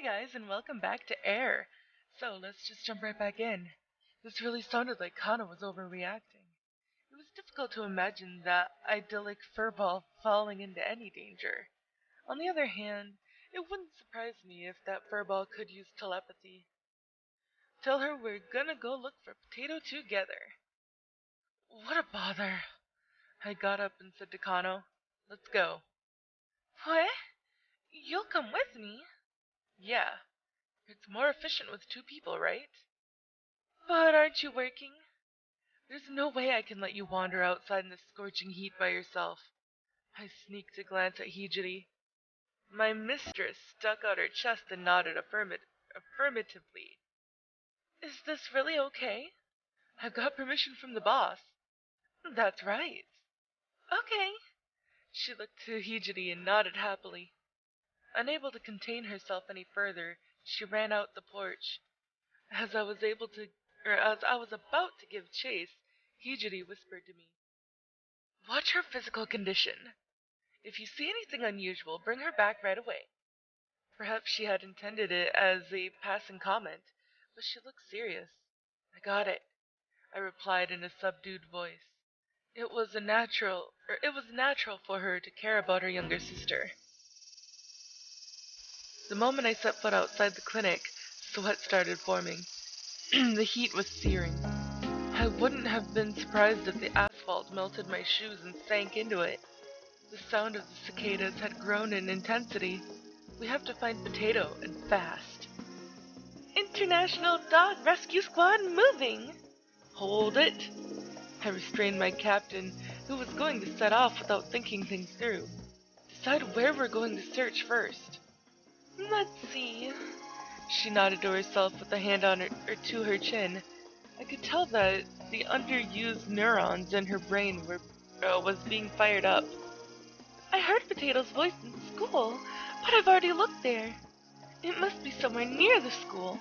guys, and welcome back to Air. So let's just jump right back in. This really sounded like Kana was overreacting. It was difficult to imagine that idyllic furball falling into any danger. On the other hand, it wouldn't surprise me if that furball could use telepathy. Tell her we're gonna go look for Potato together. What a bother. I got up and said to Kano, "Let's go." What? You'll come with me? Yeah. It's more efficient with two people, right? But aren't you working? There's no way I can let you wander outside in the scorching heat by yourself. I sneaked a glance at Hijiri. My mistress stuck out her chest and nodded affirmatively. Is this really okay? I've got permission from the boss. That's right. Okay. She looked to Hijiri and nodded happily. Unable to contain herself any further, she ran out the porch. As I was about to give chase, Hijiri whispered to me, "Watch her physical condition. If you see anything unusual, bring her back right away." Perhaps she had intended it as a passing comment, but she looked serious. "I got it," I replied in a subdued voice. It was natural for her to care about her younger sister. The moment I set foot outside the clinic, sweat started forming. The heat was searing. I wouldn't have been surprised if the asphalt melted my shoes and sank into it. The sound of the cicadas had grown in intensity. We have to find Potato, and fast. International Dog Rescue Squad moving! Hold it! I restrained my captain, who was going to set off without thinking things through. Decide where we're going to search first. Let's see. She nodded to herself with a hand on to her chin. I could tell that the underused neurons in her brain was being fired up. I heard Potato's voice in school, but I've already looked there. It must be somewhere near the school.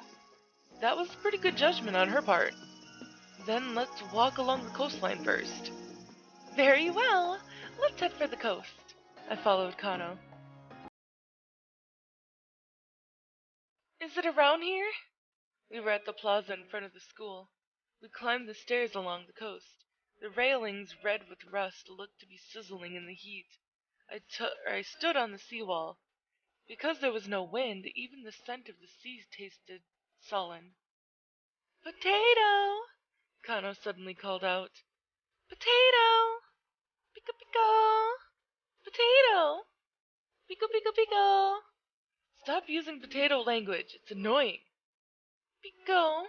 That was pretty good judgment on her part. Then let's walk along the coastline first. Very well. Let's head for the coast. I followed Kano. Is it around here? We were at the plaza in front of the school. We climbed the stairs along the coast. The railings, red with rust, looked to be sizzling in the heat. I stood on the seawall. Because there was no wind, even the scent of the sea tasted sullen. Potato! Kano suddenly called out. Potato! Pico pico! Potato! Pico pico pico! Stop using potato language. It's annoying. Pico!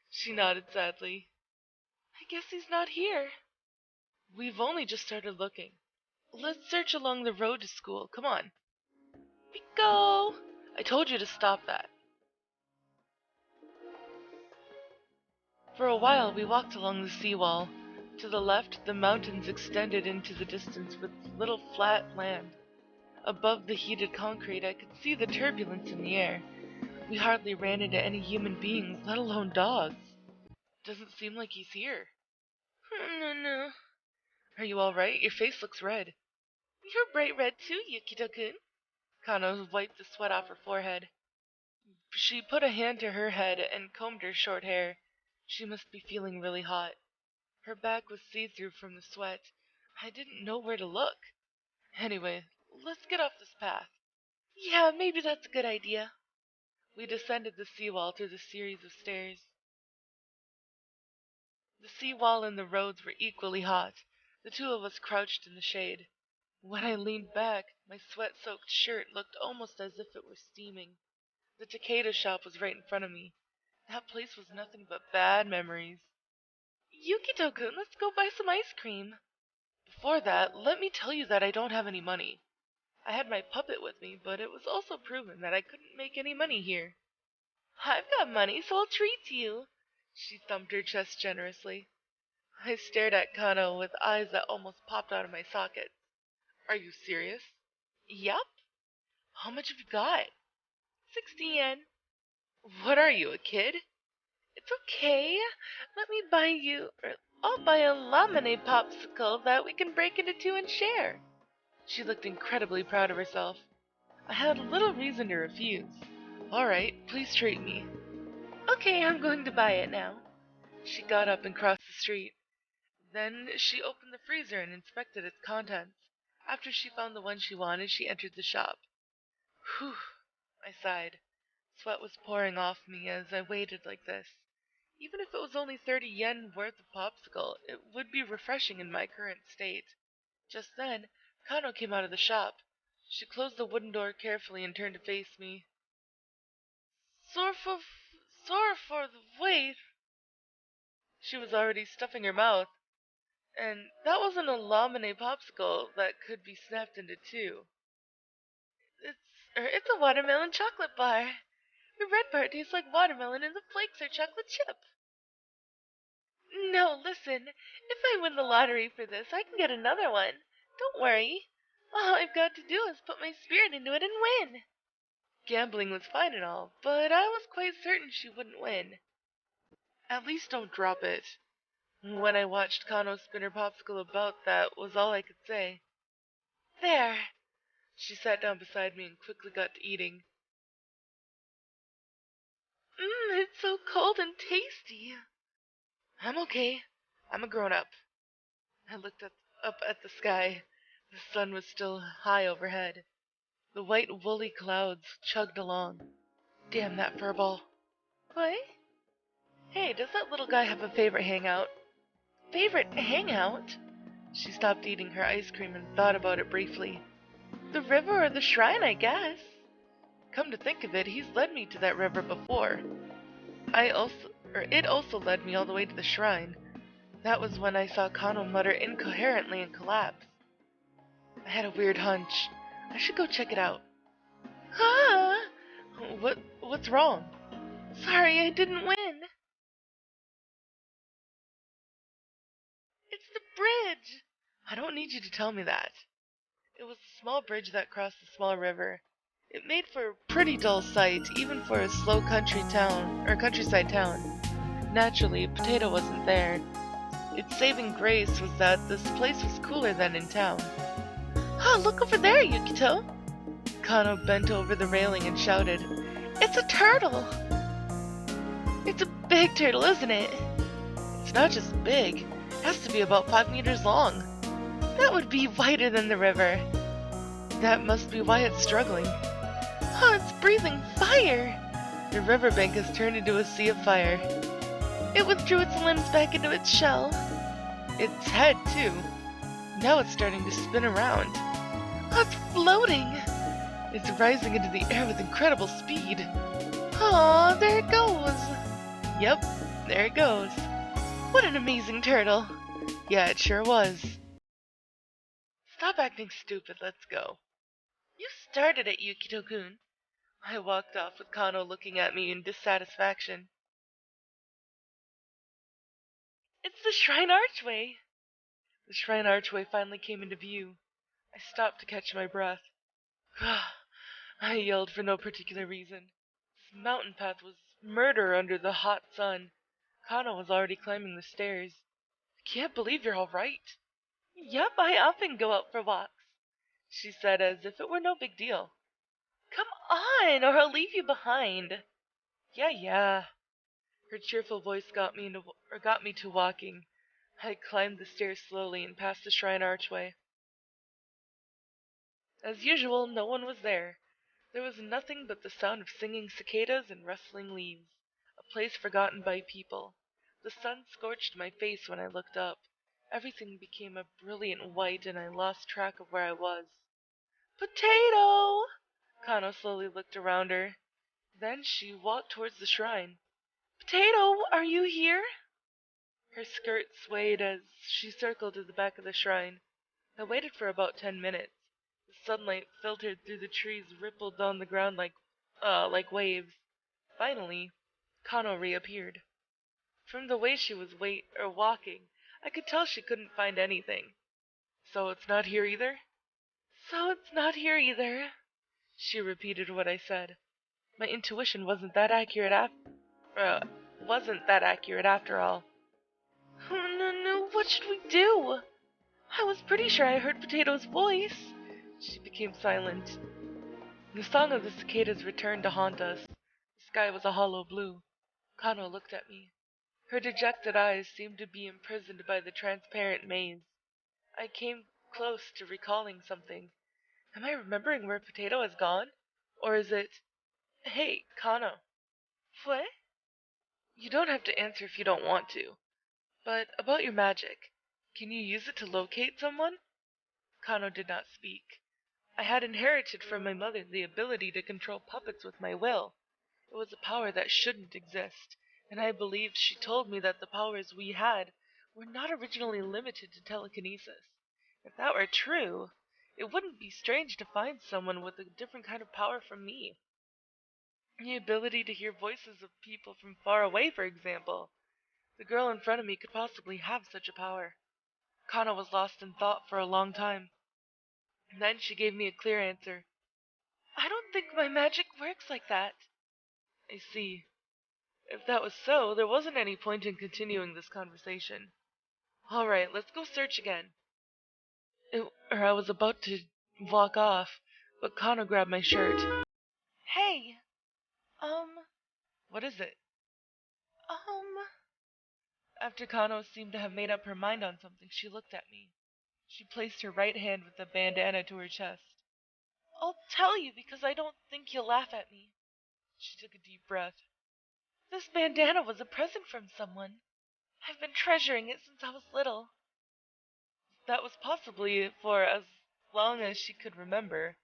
She nodded sadly. I guess he's not here. We've only just started looking. Let's search along the road to school. Come on. Pico! I told you to stop that. For a while we walked along the seawall. To the left, the mountains extended into the distance with little flat land. Above the heated concrete, I could see the turbulence in the air. We hardly ran into any human beings, let alone dogs. Doesn't seem like he's here. No. Are you all right? Your face looks red. You're bright red too, Yukito-kun. Kano wiped the sweat off her forehead. She put a hand to her head and combed her short hair. She must be feeling really hot. Her back was see-through from the sweat. I didn't know where to look. Anyway, let's get off this path. Yeah, maybe that's a good idea. We descended the seawall through the series of stairs. The seawall and the roads were equally hot. The two of us crouched in the shade. When I leaned back, my sweat-soaked shirt looked almost as if it were steaming. The Takeda shop was right in front of me. That place was nothing but bad memories. Yukito-kun, let's go buy some ice cream. Before that, let me tell you that I don't have any money. I had my puppet with me, but it was also proven that I couldn't make any money here. I've got money, so I'll treat you. She thumped her chest generously. I stared at Kano with eyes that almost popped out of my sockets. Are you serious? Yup. How much have you got? 60 yen. What are you, a kid? It's okay. Let me buy you... I'll buy a lemonade popsicle that we can break into two and share. She looked incredibly proud of herself. I had little reason to refuse. Alright, please treat me. Okay, I'm going to buy it now. She got up and crossed the street. Then she opened the freezer and inspected its contents. After she found the one she wanted, she entered the shop. Whew, I sighed. Sweat was pouring off me as I waited like this. Even if it was only 30 yen worth of popsicle, it would be refreshing in my current state. Just then, Kano came out of the shop. She closed the wooden door carefully and turned to face me. Sorry for, sorry for the wait. She was already stuffing her mouth. And that wasn't a lamine popsicle that could be snapped into two. It's a watermelon chocolate bar. The red part tastes like watermelon and the flakes are chocolate chip. No, listen. If I win the lottery for this, I can get another one. Don't worry. All I've got to do is put my spirit into it and win. Gambling was fine and all, but I was quite certain she wouldn't win. At least don't drop it. When I watched Kano spin her popsicle about, that was all I could say. There. She sat down beside me and quickly got to eating. It's so cold and tasty. I'm okay. I'm a grown-up. I looked up at the sky. The sun was still high overhead. The white woolly clouds chugged along. Damn that furball. What? Hey, does that little guy have a favorite hangout? Favorite hangout? She stopped eating her ice cream and thought about it briefly. The river or the shrine, I guess. Come to think of it, he's led me to that river before. It also led me all the way to the shrine. That was when I saw Kano mutter incoherently and collapse. I had a weird hunch. I should go check it out. Ah! What's wrong? Sorry, I didn't win. It's the bridge. I don't need you to tell me that. It was a small bridge that crossed a small river. It made for a pretty dull sight, even for a slow countryside town. Naturally, Potato wasn't there. Its saving grace was that this place was cooler than in town. Oh, look over there, Yukito! Kano bent over the railing and shouted, It's a turtle! It's a big turtle, isn't it? It's not just big. It has to be about 5 meters long. That would be wider than the river. That must be why it's struggling. Oh, it's breathing fire! The riverbank has turned into a sea of fire. It withdrew its limbs back into its shell. Its head, too. Now it's starting to spin around. Oh, it's floating! It's rising into the air with incredible speed. Oh, there it goes! Yep, there it goes. What an amazing turtle! Yeah, it sure was. Stop acting stupid, let's go. You started it, Yukito-kun. I walked off with Kano looking at me in dissatisfaction. It's the shrine archway! The shrine archway finally came into view. I stopped to catch my breath. I yelled for no particular reason. This mountain path was murder under the hot sun. Kano was already climbing the stairs. I can't believe you're all right. Yep, I often go out for walks, she said as if it were no big deal. Come on, or I'll leave you behind. Yeah. Her cheerful voice got me to walking. I climbed the stairs slowly and passed the shrine archway. As usual, no one was there. There was nothing but the sound of singing cicadas and rustling leaves. A place forgotten by people. The sun scorched my face when I looked up. Everything became a brilliant white and I lost track of where I was. Potato! Kano slowly looked around her. Then she walked towards the shrine. Potato, are you here? Her skirt swayed as she circled to the back of the shrine. I waited for about 10 minutes. The sunlight filtered through the trees, rippled on the ground like waves. Finally, Kano reappeared. From the way she was walking, I could tell she couldn't find anything. So it's not here either? So it's not here either. She repeated what I said. My intuition wasn't that accurate after all. Oh, no, what should we do? I was pretty sure I heard Potato's voice. She became silent. The song of the cicadas returned to haunt us. sky was a hollow blue. Kano looked at me. Her dejected eyes seemed to be imprisoned by the transparent maze. I came close to recalling something. Am I remembering where Potato has gone? Or is it... Hey, Kano. What? You don't have to answer if you don't want to. But about your magic, can you use it to locate someone? Kano did not speak. I had inherited from my mother the ability to control puppets with my will. It was a power that shouldn't exist, and I believed she told me that the powers we had were not originally limited to telekinesis. If that were true, it wouldn't be strange to find someone with a different kind of power from me. The ability to hear voices of people from far away, for example. The girl in front of me could possibly have such a power. Kana was lost in thought for a long time. Then she gave me a clear answer. I don't think my magic works like that. I see. If that was so, there wasn't any point in continuing this conversation. All right, let's go search again. I was about to walk off, but Kana grabbed my shirt. Hey, what is it? After Kano seemed to have made up her mind on something, she looked at me. She placed her right hand with the bandana to her chest. I'll tell you because I don't think you'll laugh at me. She took a deep breath. This bandana was a present from someone. I've been treasuring it since I was little. That was possibly for as long as she could remember.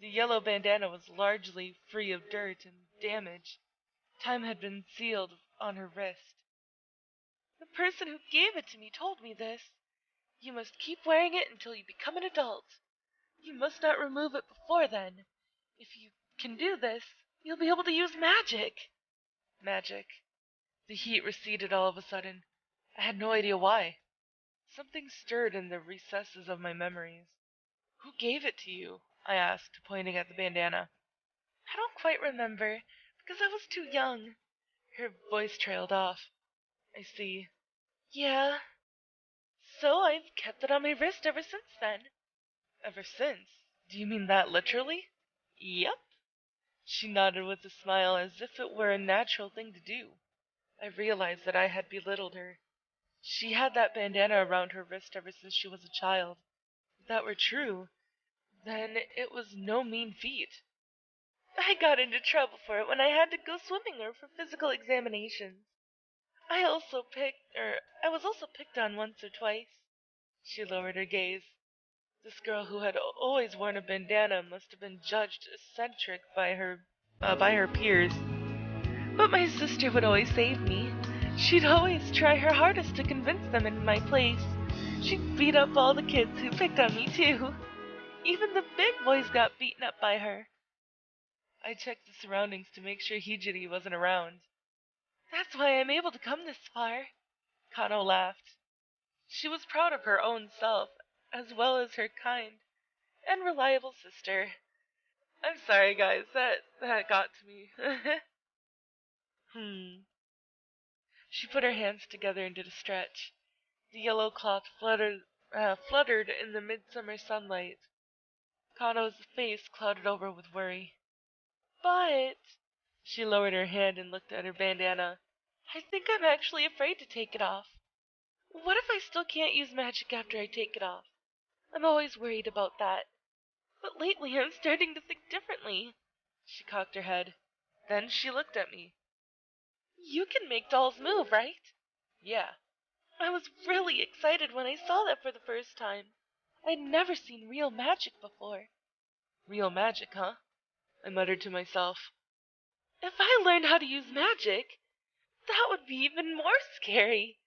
The yellow bandana was largely free of dirt and damage. Time had been sealed on her wrist. The person who gave it to me told me this. You must keep wearing it until you become an adult. You must not remove it before then. If you can do this, you'll be able to use magic. Magic. The heat receded all of a sudden. I had no idea why. Something stirred in the recesses of my memories. Who gave it to you? I asked, pointing at the bandana. I don't quite remember, because I was too young. Her voice trailed off. I see. Yeah. So I've kept it on my wrist ever since then. Ever since? Do you mean that literally? Yep. She nodded with a smile as if it were a natural thing to do. I realized that I had belittled her. She had that bandana around her wrist ever since she was a child. If that were true, then it was no mean feat. I got into trouble for it when I had to go swimming or for physical examinations. I was also picked on once or twice. She lowered her gaze. This girl who had always worn a bandana must have been judged eccentric by her peers. But my sister would always save me. She'd always try her hardest to convince them in my place. She'd beat up all the kids who picked on me too. Even the big boys got beaten up by her. I checked the surroundings to make sure Hijiri wasn't around. That's why I'm able to come this far. Kano laughed. She was proud of her own self, as well as her kind and reliable sister. I'm sorry, guys, that got to me. She put her hands together and did a stretch. The yellow cloth fluttered in the midsummer sunlight. Kano's face clouded over with worry. But... She lowered her hand and looked at her bandana. I think I'm actually afraid to take it off. What if I still can't use magic after I take it off? I'm always worried about that. But lately I'm starting to think differently. She cocked her head. Then she looked at me. You can make dolls move, right? Yeah. I was really excited when I saw that for the first time. I'd never seen real magic before. Real magic, huh? I muttered to myself. If I learned how to use magic, that would be even more scary.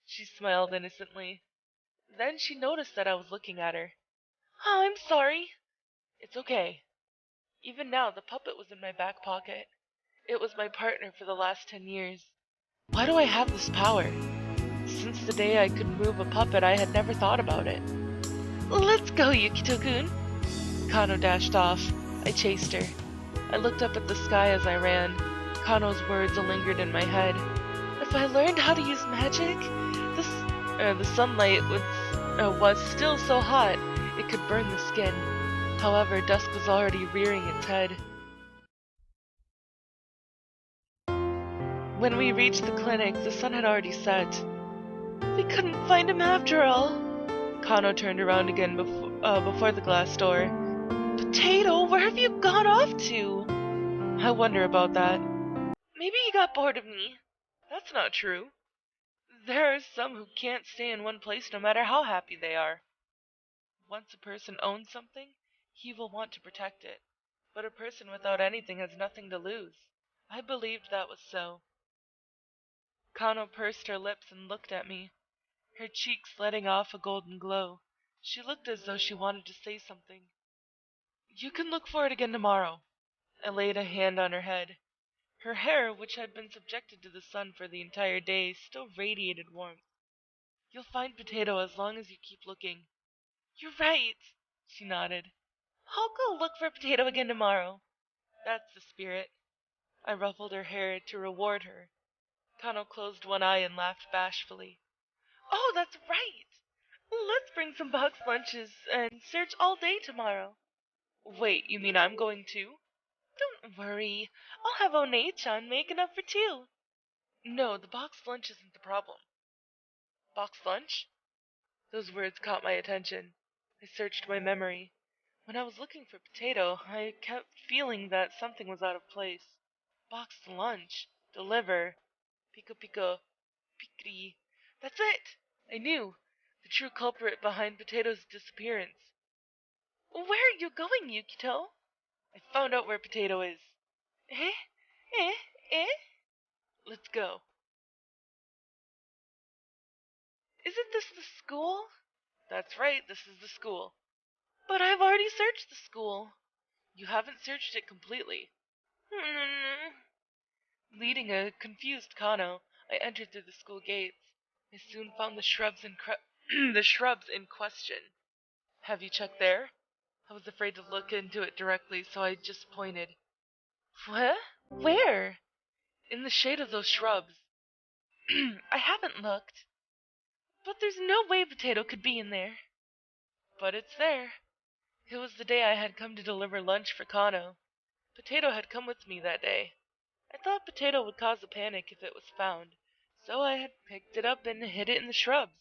She smiled innocently. Then she noticed that I was looking at her. Oh, I'm sorry. It's okay. Even now, the puppet was in my back pocket. It was my partner for the last 10 years. Why do I have this power? Since the day I could move a puppet, I had never thought about it. Let's go, Yukito-kun. Kano dashed off. I chased her. I looked up at the sky as I ran. Kano's words lingered in my head. If I learned how to use magic, the sunlight was still so hot it could burn the skin. However, dusk was already rearing its head. When we reached the clinic, the sun had already set. We couldn't find him after all. Kano turned around again before the glass door. Potato, where have you gone off to? I wonder about that. Maybe he got bored of me. That's not true. There are some who can't stay in one place no matter how happy they are. Once a person owns something, he will want to protect it. But a person without anything has nothing to lose. I believed that was so. Kano pursed her lips and looked at me, her cheeks letting off a golden glow. She looked as though she wanted to say something. You can look for it again tomorrow. I laid a hand on her head. Her hair, which had been subjected to the sun for the entire day, still radiated warmth. You'll find Potato as long as you keep looking. You're right, she nodded. I'll go look for Potato again tomorrow. That's the spirit. I ruffled her hair to reward her. Kano closed one eye and laughed bashfully. Oh, that's right! Let's bring some box lunches and search all day tomorrow. Wait, you mean I'm going too? Don't worry. I'll have One-chan make enough for two. No, the box lunch isn't the problem. Box lunch? Those words caught my attention. I searched my memory. When I was looking for Potato, I kept feeling that something was out of place. Boxed lunch. Deliver. Pico pico. Pikri. That's it! I knew. The true culprit behind Potato's disappearance. Where are you going, Yukito? I found out where Potato is. Eh? Eh? Eh? Let's go. Isn't this the school? That's right, this is the school. But I've already searched the school. You haven't searched it completely. Leading a confused Kano, I entered through the school gates. I soon found the shrubs the shrubs in question. Have you checked there? I was afraid to look into it directly, so I just pointed. What? Where? In the shade of those shrubs. I haven't looked. But there's no way Potato could be in there. But it's there. It was the day I had come to deliver lunch for Kano. Potato had come with me that day. I thought Potato would cause a panic if it was found, so I had picked it up and hid it in the shrubs.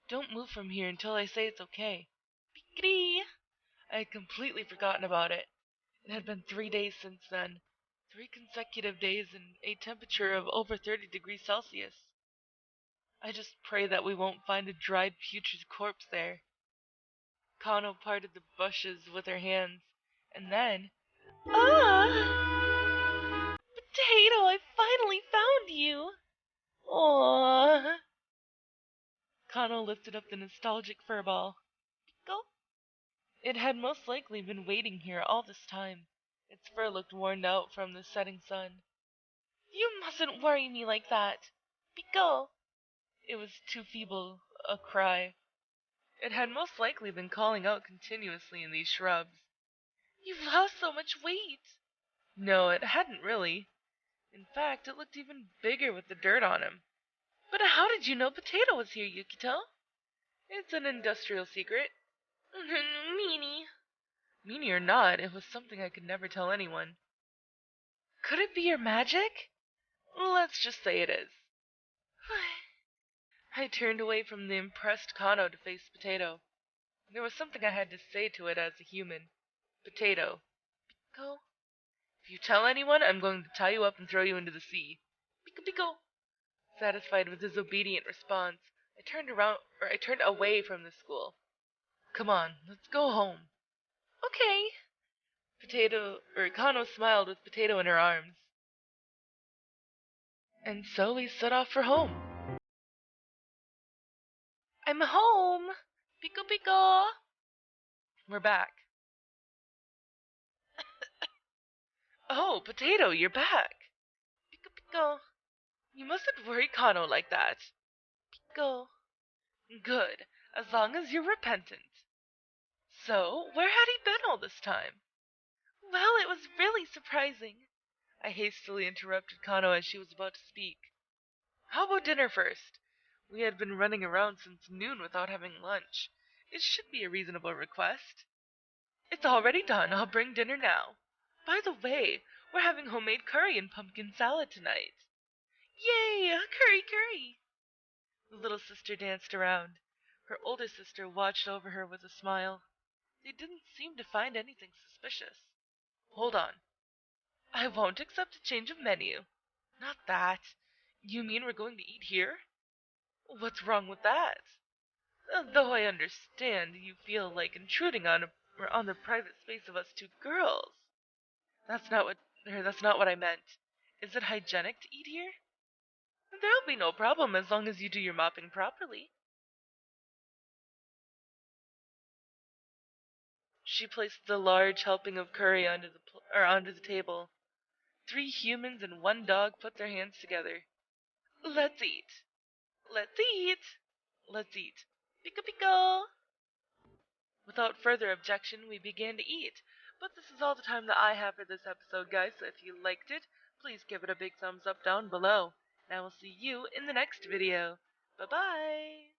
Don't move from here until I say it's okay. Pikri! I had completely forgotten about it. It had been 3 days since then. 3 consecutive days and a temperature of over 30 degrees Celsius. I just pray that we won't find a dried putrid corpse there. Kano parted the bushes with her hands, and then... Ah! Potato, I finally found you! Aww. Kano lifted up the nostalgic furball. Go. It had most likely been waiting here all this time. Its fur looked worn out from the setting sun. You mustn't worry me like that. Pico. It was too feeble a cry. It had most likely been calling out continuously in these shrubs. You've lost so much weight. No, it hadn't really. In fact, it looked even bigger with the dirt on him. But how did you know Potato was here, Yukito? It's an industrial secret. Meanie. Meanie or not, it was something I could never tell anyone. Could it be your magic? Let's just say it is. I turned away from the impressed Kano to face Potato. There was something I had to say to it as a human. Potato. Pico? If you tell anyone, I'm going to tie you up and throw you into the sea. Pico pico. Satisfied with his obedient response, I turned away from the school. Come on, let's go home. Okay. Kano smiled with Potato in her arms. And so we set off for home. I'm home! Pico pico! We're back. Oh, Potato, you're back! Pico pico! You mustn't worry Kano like that. Pico. Good, as long as you're repentant. So, where had he been all this time? Well, it was really surprising. I hastily interrupted Kano as she was about to speak. How about dinner first? We had been running around since noon without having lunch. It should be a reasonable request. It's already done. I'll bring dinner now. By the way, we're having homemade curry and pumpkin salad tonight. Yay! Curry, curry! The little sister danced around. Her older sister watched over her with a smile. They didn't seem to find anything suspicious. Hold on. I won't accept a change of menu. Not that. You mean we're going to eat here? What's wrong with that? Though I understand you feel like intruding on the private space of us two girls. That's not what I meant. Is it hygienic to eat here? There'll be no problem as long as you do your mopping properly. She placed the large helping of curry onto the table. 3 humans and 1 dog put their hands together. Let's eat. Let's eat. Let's eat. Pika pika. Without further objection, we began to eat. But this is all the time that I have for this episode, guys, so if you liked it, please give it a big thumbs up down below. And I will see you in the next video. Bye-bye!